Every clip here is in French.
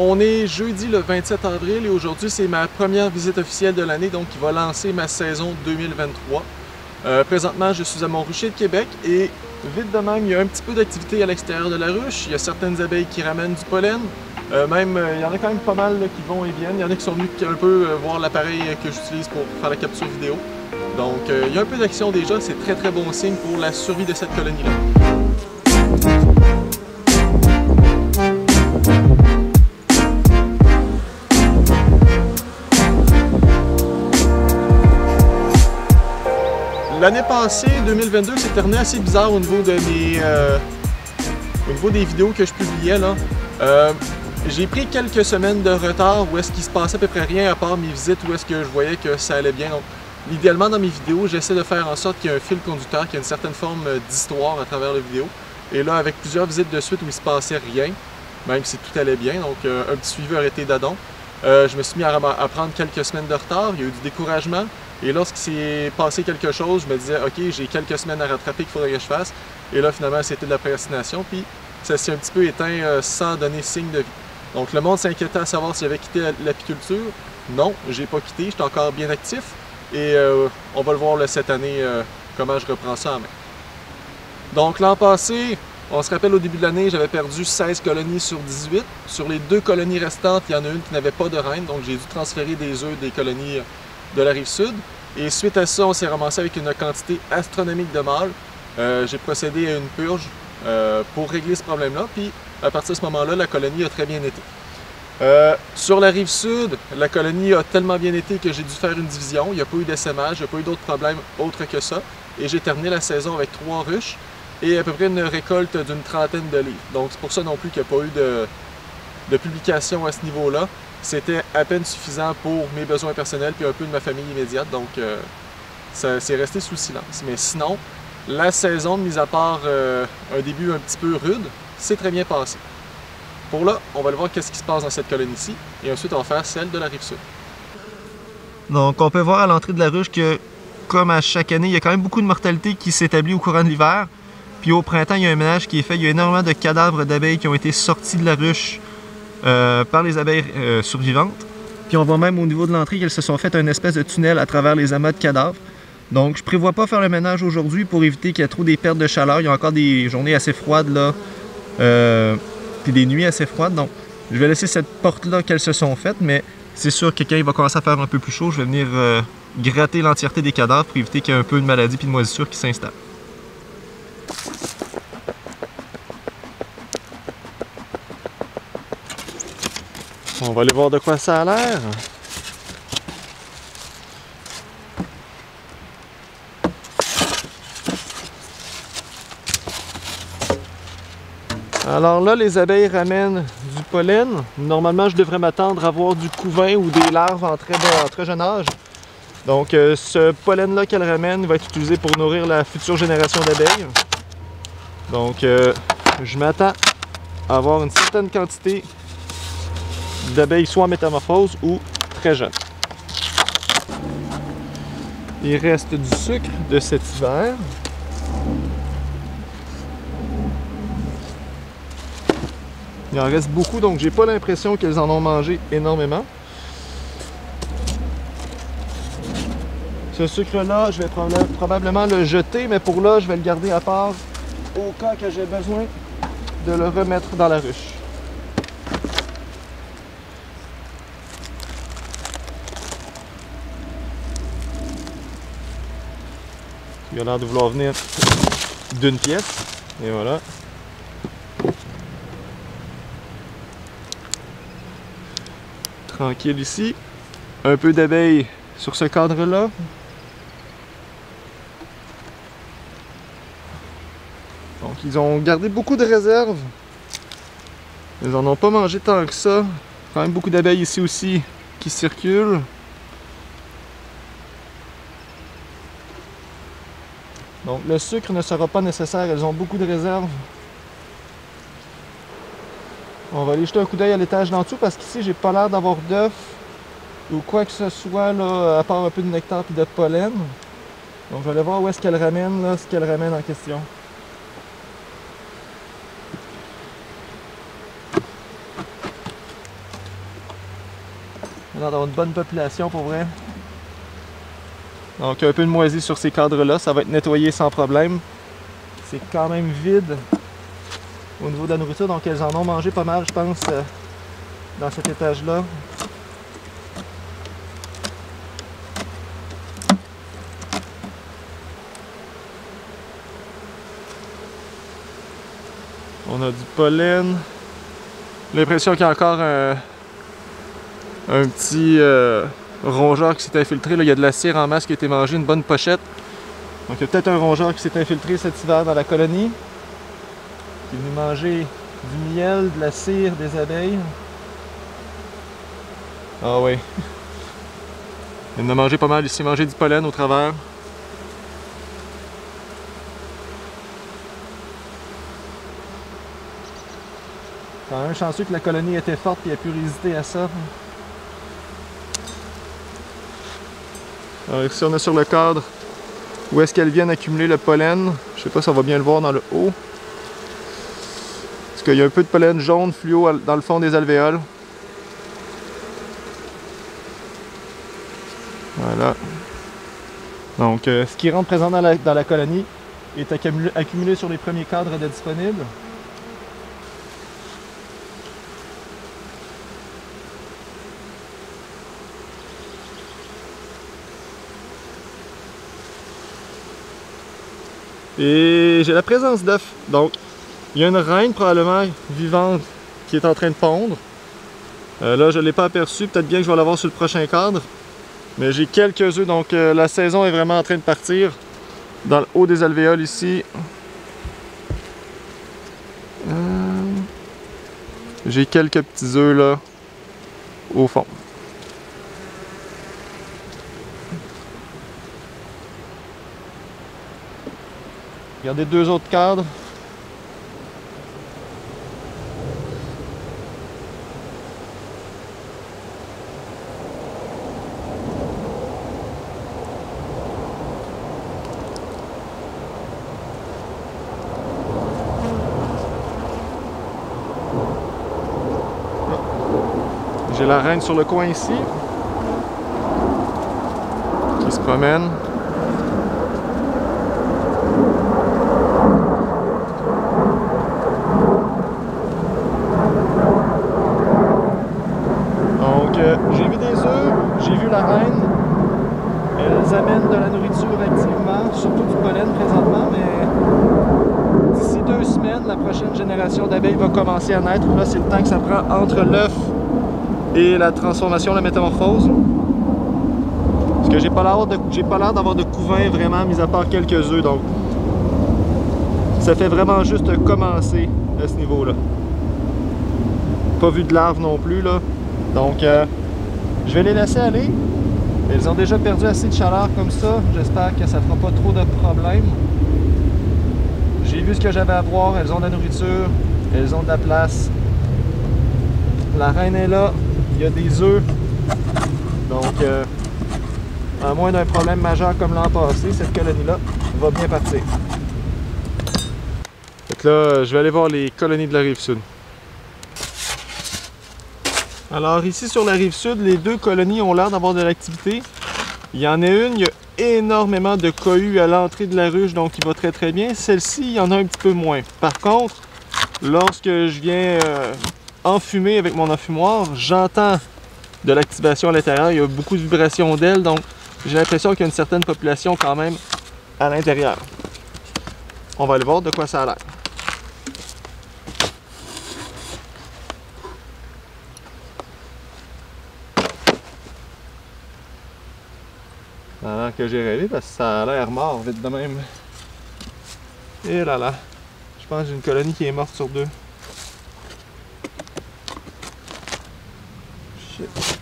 On est jeudi le 27 avril et aujourd'hui c'est ma première visite officielle de l'année, donc qui va lancer ma saison 2023. Présentement je suis à Mont-Rucher de Québec et vite de même il y a un petit peu d'activité à l'extérieur de la ruche. Il y a certaines abeilles qui ramènent du pollen, il y en a quand même pas mal là, qui vont et viennent. Il y en a qui sont venus un peu voir l'appareil que j'utilise pour faire la capture vidéo. Donc il y a un peu d'action déjà, c'est très bon signe pour la survie de cette colonie-là. L'année passée, 2022, s'est terminé assez bizarre au niveau de au niveau des vidéos que je publiais là. J'ai pris quelques semaines de retard où est-ce qu'il se passait à peu près rien à part mes visites où est-ce que je voyais que ça allait bien. Donc, idéalement dans mes vidéos, j'essaie de faire en sorte qu'il y ait un fil conducteur, qu'il y ait une certaine forme d'histoire à travers la vidéo. Et là, avec plusieurs visites de suite où il se passait rien, même si tout allait bien, donc un petit suivi arrêté d'adon. Je me suis mis à prendre quelques semaines de retard, il y a eu du découragement. Et lorsqu'il s'est passé quelque chose, je me disais, OK, j'ai quelques semaines à rattraper qu'il faudrait que je fasse. Et là, finalement, c'était de la procrastination, puis ça s'est un petit peu éteint sans donner signe de vie. Donc, le monde s'inquiétait à savoir si j'avais quitté l'apiculture. Non, j'ai pas quitté, j'étais encore bien actif. Et on va le voir là, cette année, comment je reprends ça en main. Donc, l'an passé, on se rappelle au début de l'année, j'avais perdu 16 colonies sur 18. Sur les 2 colonies restantes, il y en a une qui n'avait pas de reine, donc j'ai dû transférer des œufs des colonies de la Rive-Sud. Et suite à ça, on s'est ramassé avec une quantité astronomique de mâles. J'ai procédé à une purge pour régler ce problème-là. Puis, à partir de ce moment-là, la colonie a très bien été. Sur la Rive-Sud, la colonie a tellement bien été que j'ai dû faire une division. Il n'y a pas eu d'essaimage, il n'y a pas eu d'autres problèmes autres que ça. Et j'ai terminé la saison avec 3 ruches et à peu près une récolte d'une trentaine de livres. Donc, c'est pour ça non plus qu'il n'y a pas eu de publication à ce niveau-là. C'était à peine suffisant pour mes besoins personnels puis un peu de ma famille immédiate, donc ça s'est resté sous silence. Mais sinon, la saison, mis à part un début un petit peu rude, c'est très bien passé. Pour là, on va aller voir qu'est-ce qui se passe dans cette colonie-ci, et ensuite on va faire celle de la Rive-Sud. Donc on peut voir à l'entrée de la ruche que, comme à chaque année, il y a quand même beaucoup de mortalité qui s'établit au courant de l'hiver. Puis au printemps, il y a un ménage qui est fait, il y a énormément de cadavres d'abeilles qui ont été sortis de la ruche par les abeilles survivantes. Puis on voit même au niveau de l'entrée qu'elles se sont fait une espèce de tunnel à travers les amas de cadavres. Donc je prévois pas faire le ménage aujourd'hui pour éviter qu'il y ait trop des pertes de chaleur. Il y a encore des journées assez froides là, puis des nuits assez froides. Donc je vais laisser cette porte-là qu'elles se sont faites, mais c'est sûr que quand il va commencer à faire un peu plus chaud, je vais venir gratter l'entièreté des cadavres pour éviter qu'il y ait un peu de maladie et de moisissure qui s'installe. On va aller voir de quoi ça a l'air. Alors là, les abeilles ramènent du pollen. Normalement, je devrais m'attendre à voir du couvain ou des larves en très jeune âge. Donc, ce pollen-là qu'elles ramènent va être utilisé pour nourrir la future génération d'abeilles. Donc, je m'attends à avoir une certaine quantité d'abeilles soit en métamorphose ou très jeunes. Il reste du sucre de cet hiver. Il en reste beaucoup, donc j'ai pas l'impression qu'elles en ont mangé énormément. Ce sucre-là, je vais probablement le jeter, mais pour là, je vais le garder à part au cas que j'ai besoin de le remettre dans la ruche. Il a l'air de vouloir venir d'une pièce. Et voilà. Tranquille ici. Un peu d'abeilles sur ce cadre-là. Donc ils ont gardé beaucoup de réserves. Ils n'en ont pas mangé tant que ça. Quand même beaucoup d'abeilles ici aussi qui circulent. Donc le sucre ne sera pas nécessaire, elles ont beaucoup de réserves. On va aller jeter un coup d'œil à l'étage d'en dessous parce qu'ici j'ai pas l'air d'avoir d'œufs ou quoi que ce soit là, à part un peu de nectar et de pollen. Donc je vais aller voir où est-ce qu'elle ramène là, ce qu'elle ramène en question. On a d'avoir une bonne population pour vrai. Donc un peu de moisi sur ces cadres-là, ça va être nettoyé sans problème. C'est quand même vide au niveau de la nourriture, donc elles en ont mangé pas mal, je pense, dans cet étage-là. On a du pollen. L'impression qu'il y a encore un petit rongeur qui s'est infiltré. Là, il y a de la cire en masse qui a été mangée, une bonne pochette. Donc il y a peut-être un rongeur qui s'est infiltré cet hiver dans la colonie. Qui est venu manger du miel, de la cire, des abeilles. Ah oui. Il en a mangé pas mal ici, mangé du pollen au travers. Quand même chanceux que la colonie était forte et ait pu résister à ça. Alors ici on est sur le cadre où est-ce qu'elles viennent accumuler le pollen. Je sais pas si on va bien le voir dans le haut. Parce qu'il y a un peu de pollen jaune fluo dans le fond des alvéoles. Voilà. Donc ce qui rentre présent dans la colonie est accumulé sur les premiers cadres de disponibles. Et j'ai la présence d'œufs. Donc, il y a une reine probablement vivante qui est en train de pondre. Là, je ne l'ai pas aperçu. Peut-être bien que je vais l'avoir sur le prochain cadre. Mais j'ai quelques œufs. Donc, la saison est vraiment en train de partir. Dans le haut des alvéoles ici. J'ai quelques petits œufs là, au fond. Regardez deux autres cadres. J'ai la reine sur le coin ici, qui se promène. J'ai vu des œufs, j'ai vu la reine. Elles amènent de la nourriture activement, surtout du pollen présentement, mais d'ici 2 semaines, la prochaine génération d'abeilles va commencer à naître. Là, c'est le temps que ça prend entre l'œuf et la transformation, la métamorphose. Parce que j'ai pas l'air d'avoir de couvain vraiment, mis à part quelques œufs, donc ça fait vraiment juste commencer à ce niveau-là. Pas vu de larves non plus, là. Donc, je vais les laisser aller. Elles ont déjà perdu assez de chaleur comme ça. J'espère que ça ne fera pas trop de problèmes. J'ai vu ce que j'avais à voir. Elles ont de la nourriture. Elles ont de la place. La reine est là. Il y a des œufs. Donc, à moins d'un problème majeur comme l'an passé, cette colonie-là va bien partir. Donc là, je vais aller voir les colonies de la Rive-Sud. Alors ici sur la Rive-Sud, les deux colonies ont l'air d'avoir de l'activité. Il y en a une, il y a énormément de cohues à l'entrée de la ruche, donc il va très très bien. Celle-ci, il y en a un petit peu moins. Par contre, lorsque je viens enfumer avec mon enfumoir, j'entends de l'activation à l'intérieur. Il y a beaucoup de vibrations d'ailes, donc j'ai l'impression qu'il y a une certaine population quand même à l'intérieur. On va aller voir de quoi ça a l'air. Alors que j'ai rêvé parce que ça a l'air mort vite de même. Et là là. Je pense que j'ai une colonie qui est morte sur 2. Shit.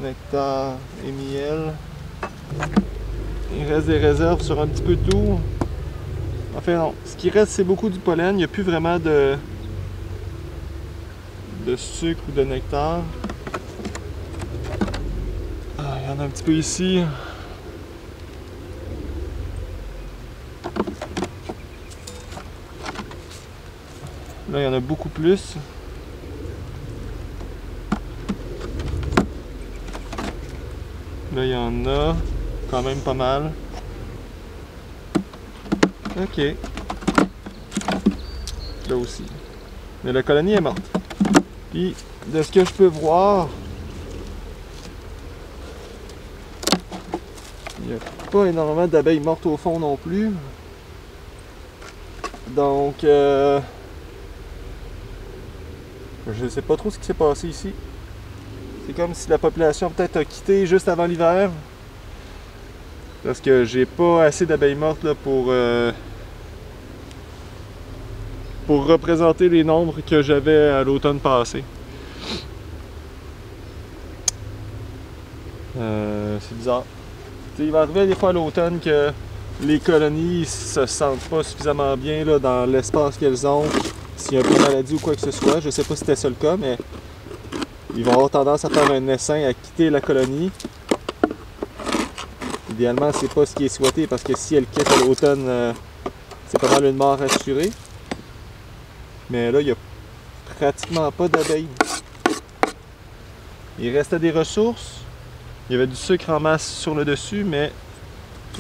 Nectar et miel. Il reste des réserves sur un petit peu de tout. Enfin non, ce qui reste c'est beaucoup du pollen, il n'y a plus vraiment de sucre ou de nectar. Ah, il y en a un petit peu ici. Là, il y en a beaucoup plus. Là, il y en a quand même pas mal. Ok. Là aussi. Mais la colonie est morte. Puis, de ce que je peux voir, il n'y a pas énormément d'abeilles mortes au fond non plus. Donc, je sais pas trop ce qui s'est passé ici. C'est comme si la population peut-être a quitté juste avant l'hiver. Parce que j'ai pas assez d'abeilles mortes là, pour représenter les nombres que j'avais à l'automne passé. C'est bizarre. T'sais, il va arriver des fois à l'automne que les colonies se sentent pas suffisamment bien là, dans l'espace qu'elles ont. S'il y a un peu de maladie ou quoi que ce soit, je sais pas si c'était ça le cas, mais ils vont avoir tendance à faire un essaim, à quitter la colonie. Idéalement, c'est pas ce qui est souhaité parce que si elles quittent à l'automne, c'est pas mal une mort assurée. Mais là, il n'y a pratiquement pas d'abeilles. Il restait des ressources. Il y avait du sucre en masse sur le dessus, mais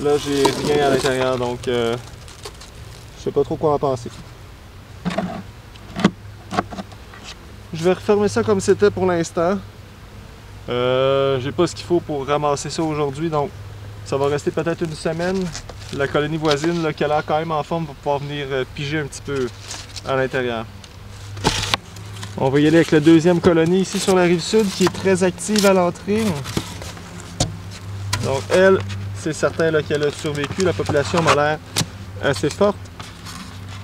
là, j'ai rien à l'intérieur, donc je sais pas trop quoi en penser. Je vais refermer ça comme c'était pour l'instant. J'ai pas ce qu'il faut pour ramasser ça aujourd'hui, donc ça va rester peut-être une semaine. La colonie voisine, là, qui a l'air quand même en forme, va pouvoir venir piger un petit peu à l'intérieur. On va y aller avec la deuxième colonie ici sur la rive sud qui est très active à l'entrée. Donc elle, c'est certain qu'elle a survécu. La population m'a l'air assez forte.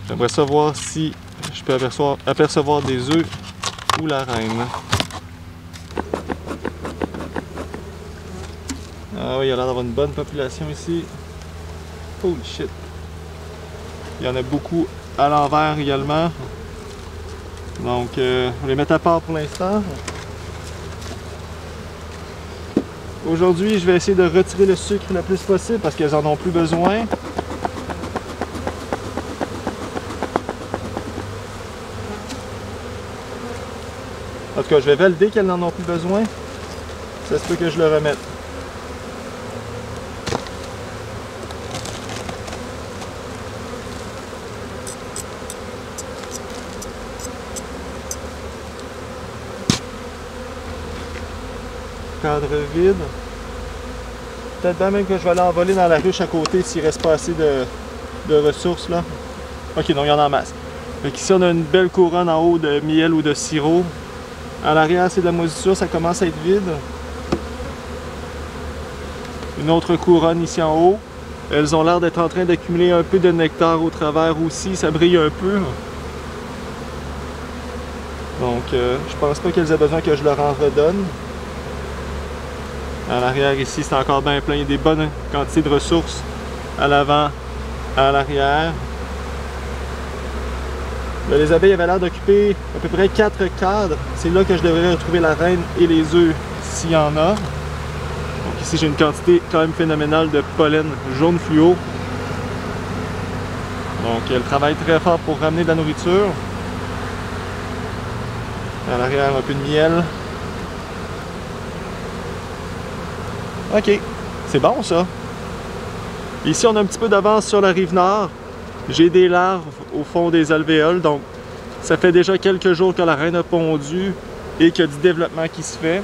J'aimerais savoir si je peux apercevoir des œufs ou la reine. Ah oui, il y a l'air d'avoir une bonne population ici. Holy shit! Il y en a beaucoup à l'envers également. Donc, on va les mettre à part pour l'instant. Aujourd'hui, je vais essayer de retirer le sucre le plus possible parce qu'elles en ont plus besoin. En tout cas, je vais valider qu'elles n'en ont plus besoin. Ça se peut que je le remette. Cadre vide. Peut-être bien même que je vais aller envoler dans la ruche à côté s'il reste pas assez de ressources là. Ok, donc il y en a en masse. Donc ici on a une belle couronne en haut de miel ou de sirop. À l'arrière c'est de la moisissure, ça commence à être vide. Une autre couronne ici en haut. Elles ont l'air d'être en train d'accumuler un peu de nectar au travers aussi, ça brille un peu. Donc je pense pas qu'elles aient besoin que je leur en redonne. À l'arrière ici, c'est encore bien plein. Il y a des bonnes quantités de ressources à l'avant, à l'arrière. Les abeilles avaient l'air d'occuper à peu près 4 cadres. C'est là que je devrais retrouver la reine et les œufs, s'il y en a. Donc ici, j'ai une quantité quand même phénoménale de pollen jaune fluo. Donc elles travaillent très fort pour ramener de la nourriture. À l'arrière, un peu de miel. Ok, c'est bon ça. Ici, on a un petit peu d'avance sur la rive nord. J'ai des larves au fond des alvéoles, donc ça fait déjà quelques jours que la reine a pondu et qu'il y a du développement qui se fait.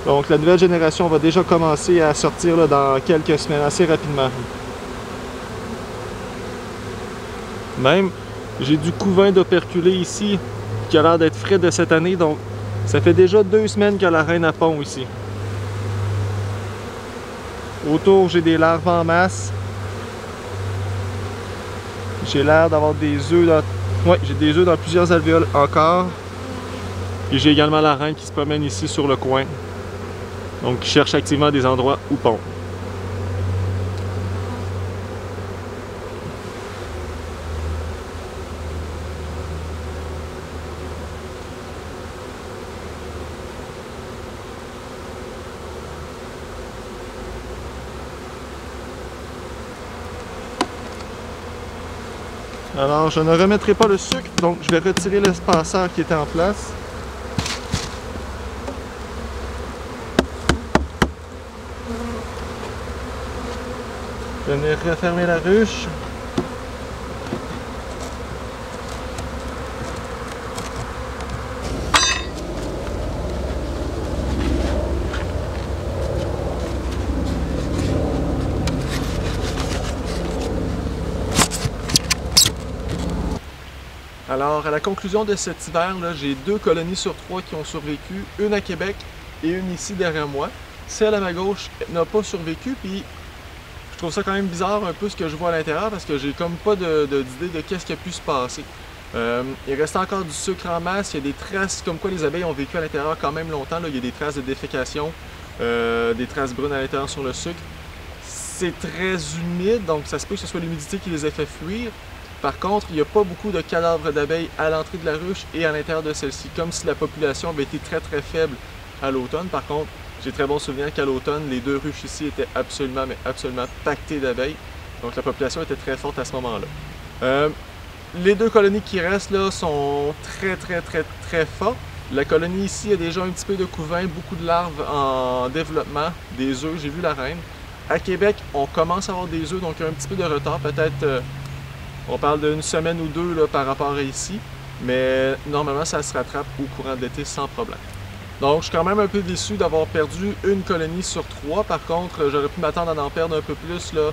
Donc la nouvelle génération va déjà commencer à sortir là, dans quelques semaines, assez rapidement. Même, j'ai du couvain d'operculés ici qui a l'air d'être frais de cette année, donc ça fait déjà 2 semaines que la reine a pond ici. Autour, j'ai des larves en masse. J'ai l'air d'avoir des œufs dans... Ouais, j'ai des œufs dans plusieurs alvéoles encore. Et j'ai également la reine qui se promène ici sur le coin. Donc, qui cherche activement des endroits où pondre. Alors, je ne remettrai pas le sucre, donc je vais retirer l'espaceur qui était en place. Je vais venir refermer la ruche. Alors, à la conclusion de cet hiver, j'ai 2 colonies sur 3 qui ont survécu, une à Québec et une ici derrière moi. Celle à ma gauche n'a pas survécu, puis je trouve ça quand même bizarre un peu ce que je vois à l'intérieur parce que j'ai comme pas d'idée de qu'est-ce qui a pu se passer. Il reste encore du sucre en masse, il y a des traces comme quoi les abeilles ont vécu à l'intérieur quand même longtemps. Là. Il y a des traces de défécation, des traces brunes à l'intérieur sur le sucre. C'est très humide, donc ça se peut que ce soit l'humidité qui les a fait fuir. Par contre, il n'y a pas beaucoup de cadavres d'abeilles à l'entrée de la ruche et à l'intérieur de celle-ci, comme si la population avait été très très faible à l'automne. Par contre, j'ai très bon souvenir qu'à l'automne, les 2 ruches ici étaient absolument, mais absolument pactées d'abeilles. Donc la population était très forte à ce moment-là. Les 2 colonies qui restent là sont très fortes. La colonie ici a déjà un petit peu de couvain, beaucoup de larves en développement, des œufs, j'ai vu la reine. À Québec, on commence à avoir des œufs, donc il y a un petit peu de retard, peut-être... On parle d'une semaine ou 2 là, par rapport à ici, mais normalement ça se rattrape au courant de l'été sans problème. Donc je suis quand même un peu déçu d'avoir perdu une colonie sur 3. Par contre, j'aurais pu m'attendre à en perdre un peu plus là,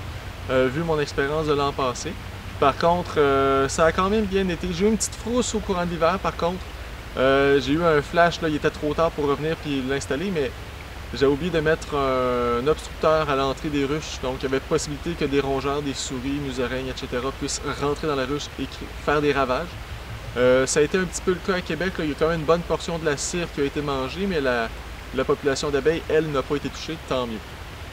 vu mon expérience de l'an passé. Par contre, ça a quand même bien été. J'ai eu une petite frousse au courant de l'hiver par contre. J'ai eu un flash, là, il était trop tard pour revenir puis l'installer, mais j'ai oublié de mettre un obstructeur à l'entrée des ruches, donc il y avait possibilité que des rongeurs, des souris, musaraignes, etc. puissent rentrer dans la ruche et faire des ravages. Ça a été un petit peu le cas à Québec, là. Il y a quand même une bonne portion de la cire qui a été mangée, mais la population d'abeilles, elle, n'a pas été touchée, tant mieux.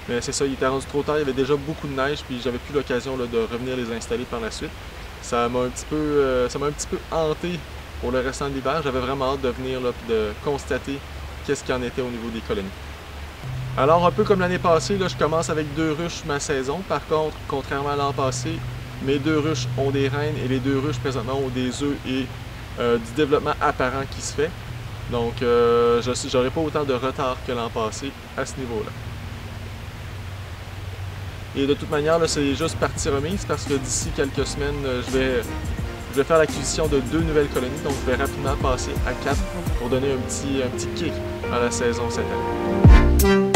Mais c'est ça, il était rendu trop tard, il y avait déjà beaucoup de neige, puis j'avais plus l'occasion de revenir les installer par la suite. Ça m'a un petit peu hanté pour le restant de l'hiver. J'avais vraiment hâte de venir là, puis de constater qu'est-ce qu'il en était au niveau des colonies. Alors, un peu comme l'année passée, là, je commence avec 2 ruches ma saison. Par contre, contrairement à l'an passé, mes 2 ruches ont des reines et les 2 ruches présentement ont des œufs et du développement apparent qui se fait. Donc, j'aurai pas autant de retard que l'an passé à ce niveau-là. Et de toute manière, là, c'est juste partie remise parce que d'ici quelques semaines, je vais faire l'acquisition de 2 nouvelles colonies. Donc, je vais rapidement passer à 4 pour donner un petit kick à la saison cette année.